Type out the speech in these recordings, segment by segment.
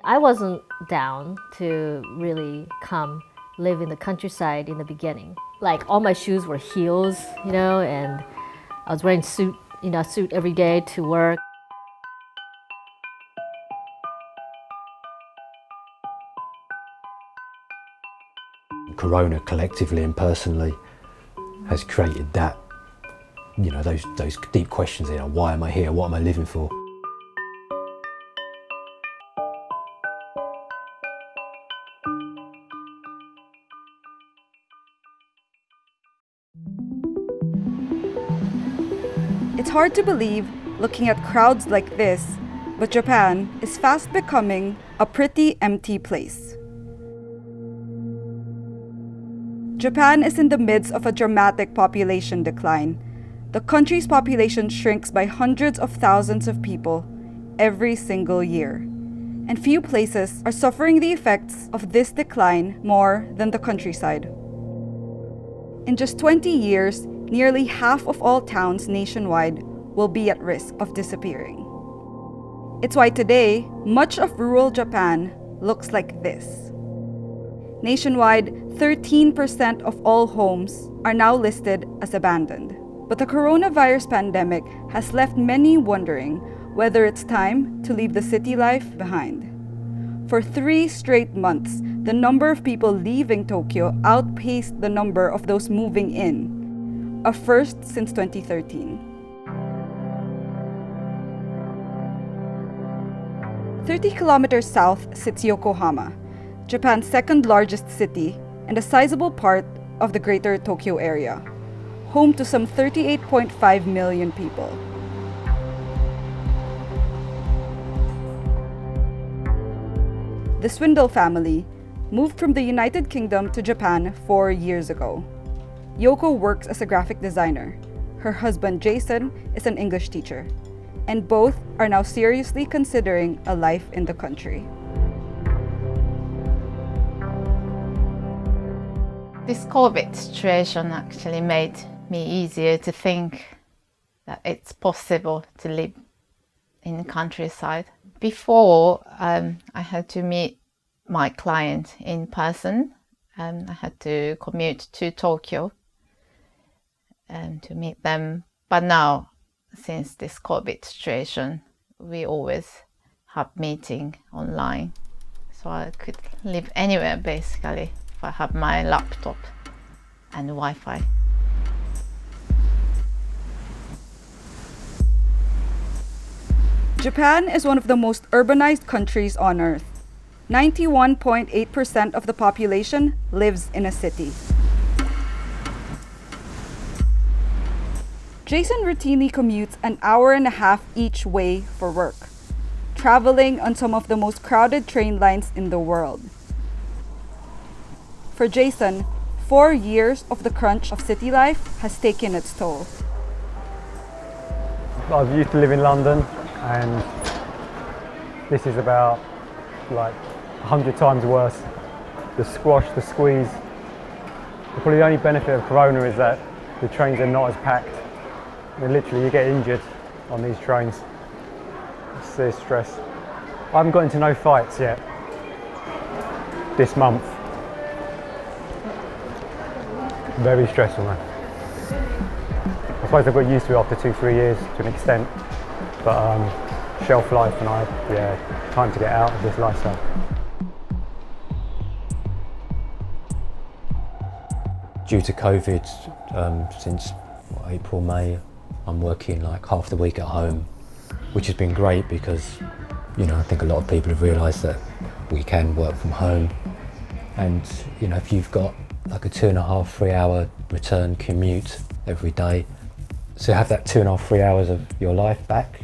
I wasn't down to really come live in the countryside in the beginning. Like all my shoes were heels, and I was wearing suit every day to work. Corona collectively and personally has created that, those deep questions, why am I here? What am I living for? It's hard to believe looking at crowds like this, but Japan is fast becoming a pretty empty place. Japan is in the midst of a dramatic population decline. The country's population shrinks by hundreds of thousands of people every single year. And few places are suffering the effects of this decline more than the countryside. In just 20 years, nearly half of all towns nationwide will be at risk of disappearing. It's why today, much of rural Japan looks like this. Nationwide, 13% of all homes are now listed as abandoned. But the coronavirus pandemic has left many wondering whether it's time to leave the city life behind. For 3 straight months, the number of people leaving Tokyo outpaced the number of those moving in, a first since 2013. 30 kilometers south sits Yokohama, Japan's second largest city and a sizable part of the greater Tokyo area, home to some 38.5 million people. The Swindle family moved from the United Kingdom to Japan 4 years ago. Yoko works as a graphic designer. Her husband Jason is an English teacher, and both are now seriously considering a life in the country. This COVID situation actually made me easier to think that it's possible to live in the countryside. Before, I had to meet my client in person. I had to commute to Tokyo to meet them. But now, since this COVID situation, we always have meeting online. So I could live anywhere basically if I have my laptop and Wi-Fi. Japan is one of the most urbanized countries on Earth. 91.8% of the population lives in a city. Jason routinely commutes an hour and a half each way for work, traveling on some of the most crowded train lines in the world. For Jason, 4 years of the crunch of city life has taken its toll. I used to live in London, and this is about 100 times worse. The squash, the squeeze. Probably the only benefit of Corona is that the trains are not as packed. Literally, you get injured on these trains. It's stress. I haven't got into no fights yet this month. Very stressful, man. I suppose I got used to it after 2-3 years to an extent, but shelf life and time to get out of this lifestyle. Due to COVID, since April, May, I'm working half the week at home, which has been great because, I think a lot of people have realised that we can work from home. And, if you've got a 2.5-3 hour return commute every day, so have that 2.5-3 hours of your life back,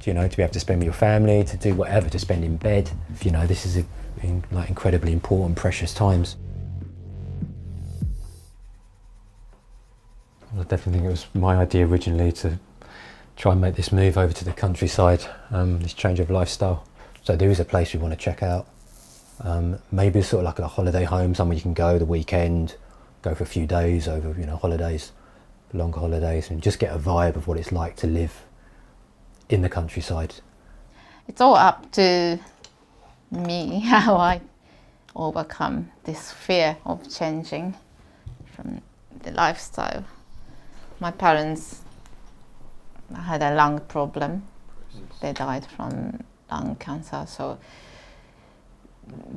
to be able to spend with your family, to do whatever, to spend in bed. This is incredibly important, precious times. I definitely think it was my idea originally to try and make this move over to the countryside, this change of lifestyle. So there is a place we want to check out. Maybe sort of a holiday home, somewhere you can go the weekend, go for a few days over, holidays, longer holidays, and just get a vibe of what it's like to live in the countryside. It's all up to me how I overcome this fear of changing from the lifestyle. My parents had a lung problem. They died from lung cancer, so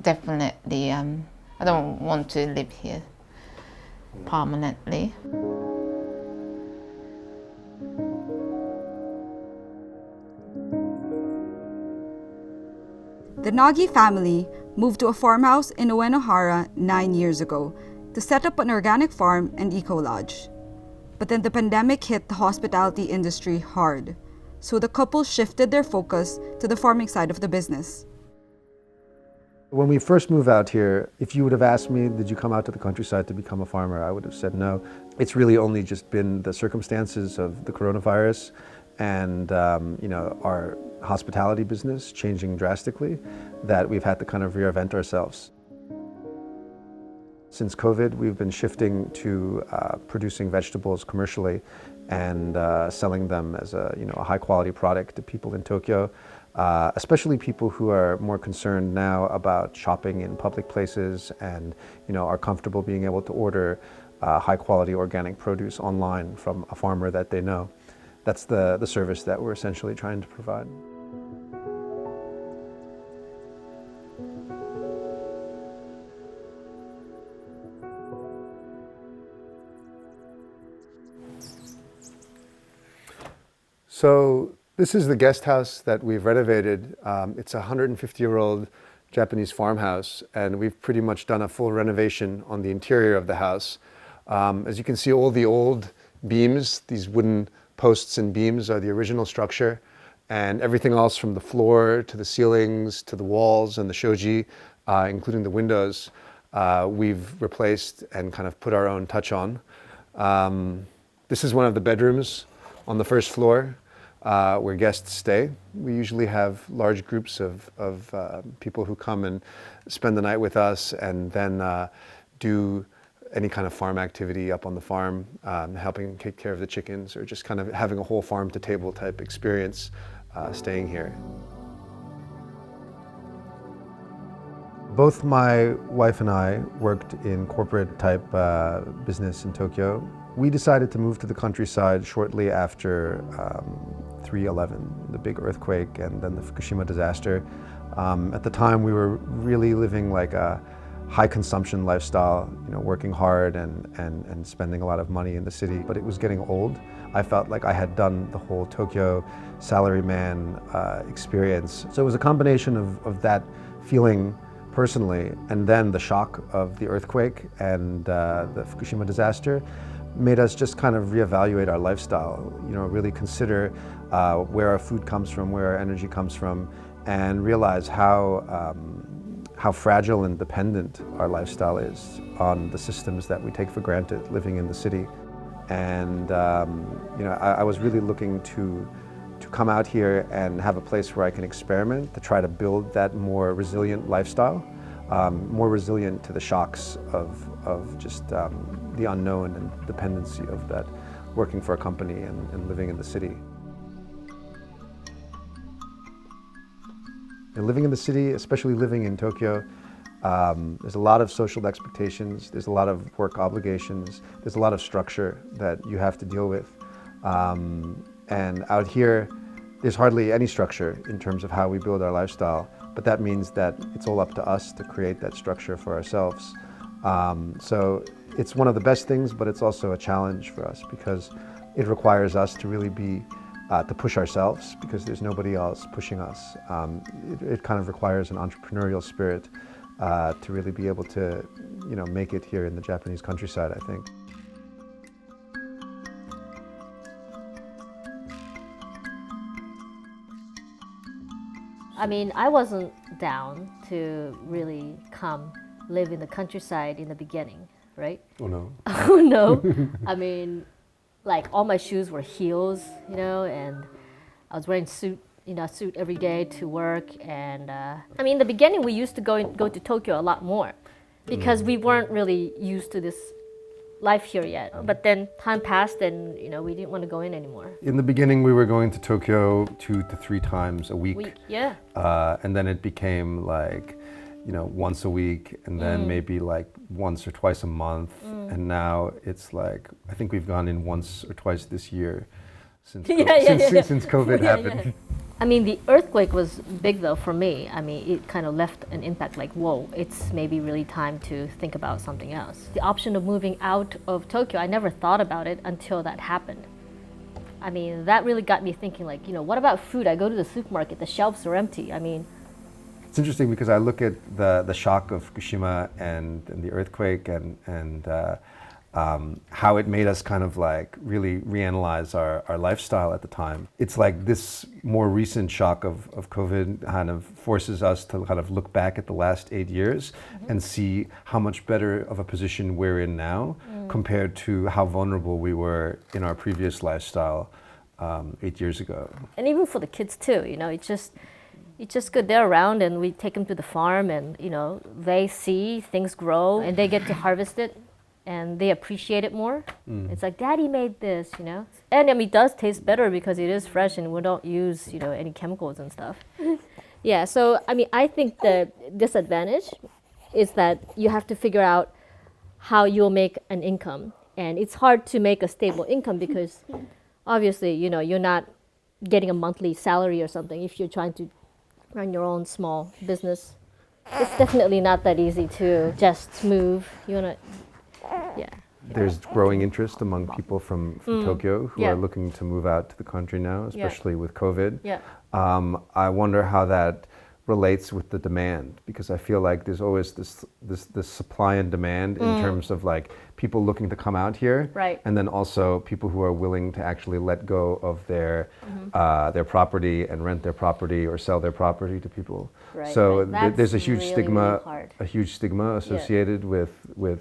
definitely I don't want to live here permanently. The Nagi family moved to a farmhouse in Uenohara 9 years ago to set up an organic farm and eco-lodge. But then the pandemic hit the hospitality industry hard, so the couple shifted their focus to the farming side of the business. When we first moved out here, if you would have asked me, did you come out to the countryside to become a farmer, I would have said no. It's really only just been the circumstances of the coronavirus and our hospitality business changing drastically that we've had to kind of reinvent ourselves. Since COVID, we've been shifting to producing vegetables commercially and selling them as a high quality product to people in Tokyo, especially people who are more concerned now about shopping in public places and are comfortable being able to order high quality organic produce online from a farmer that they know. That's the service that we're essentially trying to provide. So this is the guest house that we've renovated. It's a 150-year-old Japanese farmhouse, and we've pretty much done a full renovation on the interior of the house. As you can see, all the old beams, these wooden posts and beams, are the original structure, and everything else from the floor to the ceilings to the walls and the shoji, including the windows, we've replaced and kind of put our own touch on. This is one of the bedrooms on the first floor, where guests stay. We usually have large groups of people who come and spend the night with us and then do any kind of farm activity up on the farm, helping take care of the chickens, or just kind of having a whole farm to table type experience staying here. Both my wife and I worked in corporate type business in Tokyo. We decided to move to the countryside shortly after 3/11, the big earthquake and then the Fukushima disaster. At the time, we were really living like a high consumption lifestyle, working hard and spending a lot of money in the city, but it was getting old. I felt like I had done the whole Tokyo salaryman experience. So it was a combination of that feeling personally, and then the shock of the earthquake and the Fukushima disaster made us just kind of reevaluate our lifestyle, really consider where our food comes from, where our energy comes from, and realize how fragile and dependent our lifestyle is on the systems that we take for granted living in the city. And I was really looking to come out here and have a place where I can experiment to try to build that more resilient lifestyle, more resilient to the shocks of just the unknown and dependency of that, working for a company and living in the city. And living in the city, especially living in Tokyo, there's a lot of social expectations, there's a lot of work obligations, there's a lot of structure that you have to deal with. And out here, there's hardly any structure in terms of how we build our lifestyle, but that means that it's all up to us to create that structure for ourselves. So it's one of the best things, but it's also a challenge for us because it requires us to really be to push ourselves because there's nobody else pushing us. It kind of requires an entrepreneurial spirit to really be able to, make it here in the Japanese countryside, I think. I mean, I wasn't down to really come live in the countryside in the beginning, right? Oh no. Oh no. I mean, like all my shoes were heels, and I was wearing suit every day to work. And I mean, in the beginning, we used to go to Tokyo a lot more because we weren't really used to this life here yet. But then time passed and, we didn't want to go in anymore. In the beginning, we were going to Tokyo 2 to 3 times a week. Yeah. And then it became like, once a week, and then maybe like once or twice a month. And now it's like, I think we've gone in once or twice this year since since COVID happened. I mean, the earthquake was big though for me. I mean, it kind of left an impact like, whoa, it's maybe really time to think about something else. The option of moving out of Tokyo, I never thought about it until that happened. I mean, that really got me thinking like, what about food? I go to the supermarket, the shelves are empty. I mean, it's interesting because I look at the shock of Fukushima and the earthquake and how it made us kind of like really reanalyze our lifestyle at the time. It's like this more recent shock of COVID kind of forces us to kind of look back at the last 8 years and see how much better of a position we're in now compared to how vulnerable we were in our previous lifestyle 8 years ago. And even for the kids too, it's just good they're around and we take them to the farm and, they see things grow and they get to harvest it and they appreciate it more. It's like, Daddy made this, And I mean, it does taste better because it is fresh and we don't use, any chemicals and stuff. Yeah, so, I mean, I think the disadvantage is that you have to figure out how you'll make an income. And it's hard to make a stable income because obviously, you're not getting a monthly salary or something if you're trying to run your own small business. It's definitely not that easy to just move. There's growing interest among people from Tokyo who are looking to move out to the country now, especially with COVID. Yeah. I wonder how that relates with the demand, because I feel like there's always this supply and demand in terms of like people looking to come out here, Right. and then also people who are willing to actually let go of their property and rent their property or sell their property to people. Right, So right. there's a That's huge really, stigma, really hard. a huge stigma associated with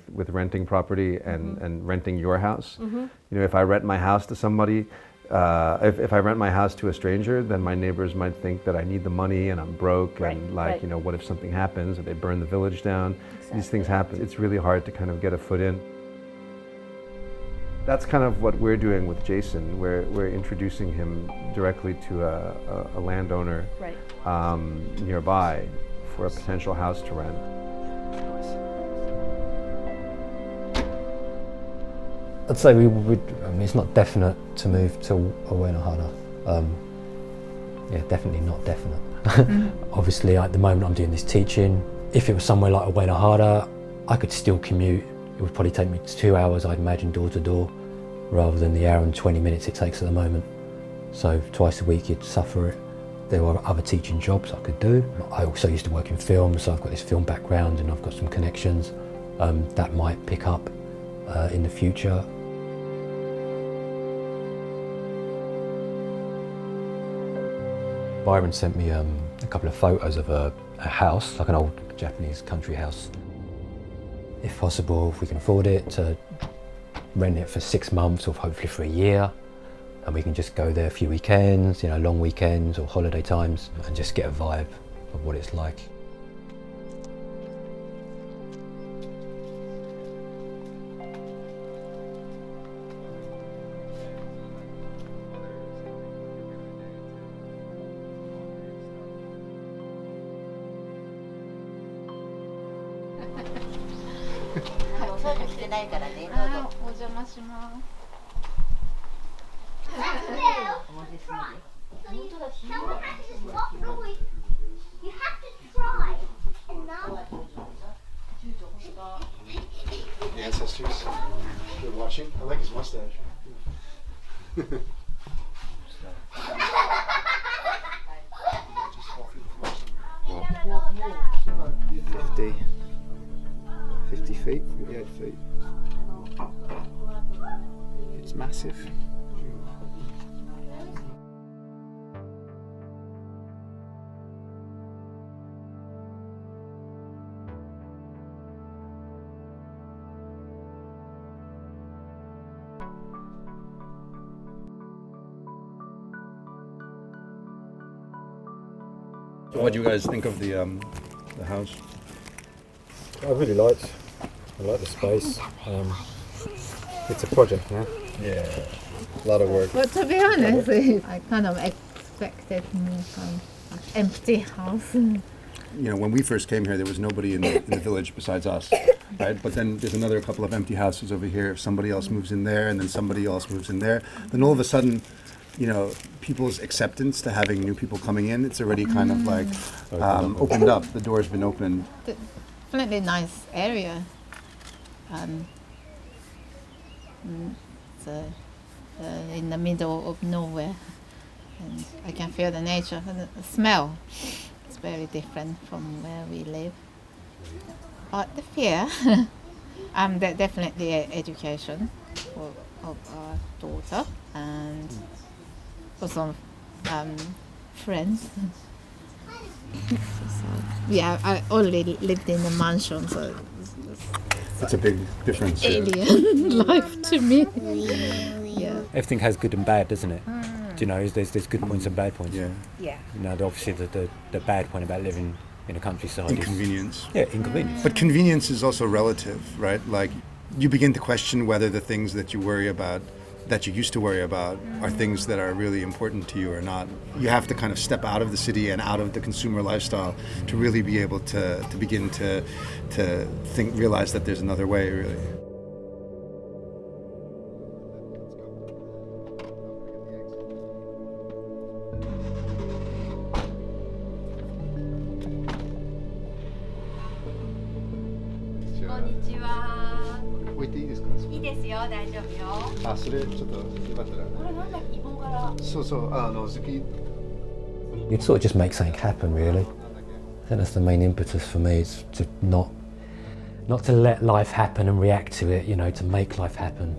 renting property and renting your house. If I rent my house to somebody. If I rent my house to a stranger, then my neighbors might think that I need the money and I'm broke, Right, and like, right. what if something happens or they burn the village down? These things happen. It's really hard to kind of get a foot in. That's kind of what we're doing with Jason. We're introducing him directly to a landowner Right. nearby for a potential house to rent. I'd say we would. I mean, it's not definite to move to Uenohana. Yeah, definitely not definite. Obviously, at the moment, I'm doing this teaching. If it was somewhere like Uenohana, I could still commute. It would probably take me 2 hours, I'd imagine, door to door, rather than the hour and 20 minutes it takes at the moment. So twice a week, you'd suffer it. There were other teaching jobs I could do. I also used to work in film, so I've got this film background and I've got some connections that might pick up in the future. Byron sent me a couple of photos of a house, like an old Japanese country house. If possible, if we can afford it, to rent it for 6 months or hopefully for a year, and we can just go there a few weekends, long weekends or holiday times, and just get a vibe of what it's like. You have to try and not. The ancestors. You're watching. I like his mustache. 50 feet, 58 feet. It's massive. So what do you guys think of the house? I really liked the space. It's a project, yeah? Yeah, a lot of work. But to be honest, I kind of expected more kind of empty house. You know, when we first came here, there was nobody in the village besides us, right? But then there's another couple of empty houses over here. Somebody else moves in there, and then somebody else moves in there. Then all of a sudden, you know, people's acceptance to having new people coming in, it's already kind of like opened up. The door's been opened. Definitely nice area. It's in the middle of nowhere, and I can feel the nature and the smell. It's very different from where we live. But the fear, definitely education of our daughter, and also friends. Yeah, I already lived in a mansion, so It's a big difference. alien life to me. Yeah. Everything has good and bad, doesn't it? Do you know, there's good points and bad points. Yeah. Yeah. You know, obviously the bad point about living in a countryside Inconvenience. is... Yeah, inconvenience. But convenience is also relative, right? Like, you begin to question whether the things that you worry about, that you used to worry about, are things that are really important to you or not. You have to kind of step out of the city and out of the consumer lifestyle to really be able to begin to realize that there's another way, really. You'd sort of just make something happen, really. I think that's the main impetus for me, is to not to let life happen and react to it, you know, to make life happen.